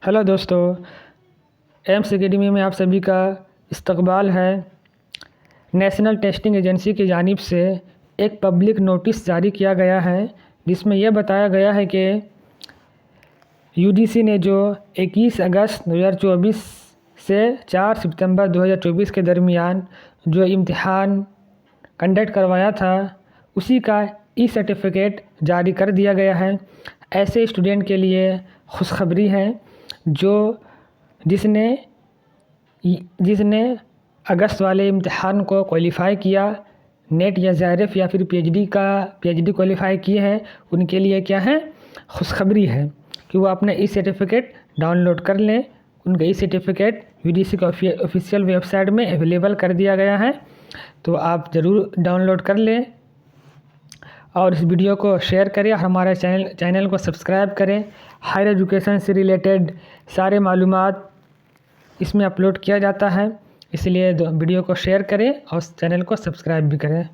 Hello दोस्तों, AIIMS academy में आप सभी का इस्तकबाल है। नेशनल टेस्टिंग एजेंसी की जानिब से एक पब्लिक नोटिस जारी किया गया है, जिसमें यह बताया गया है कि यूजीसी ने जो 21 अगस्त 2024 से 4 सितंबर 2024 के दरमियान जो इम्तिहान कंडक्ट करवाया था, उसी का ई सर्टिफिकेट जारी कर दिया गया है। ऐसे स्टूडेंट के लिए खुशखबरी है जिसने अगस्त वाले इम्तिहान को क्वालिफ़ाई किया, नेट या ज़ेआरएफ या फिर पीएचडी क्वालिफ़ाई किए हैं। उनके लिए क्या है, खुशखबरी है कि वो अपने ई सर्टिफिकेट डाउनलोड कर लें। उनका ई सर्टिफिकेट यूजीसी का ऑफिशियल वेबसाइट में अवेलेबल कर दिया गया है, तो आप ज़रूर डाउनलोड कर लें और इस वीडियो को शेयर करें और हमारे चैनल को सब्सक्राइब करें। हायर एजुकेशन से रिलेटेड सारे मालूमात इसमें अपलोड किया जाता है, इसलिए वीडियो को शेयर करें और चैनल को सब्सक्राइब भी करें।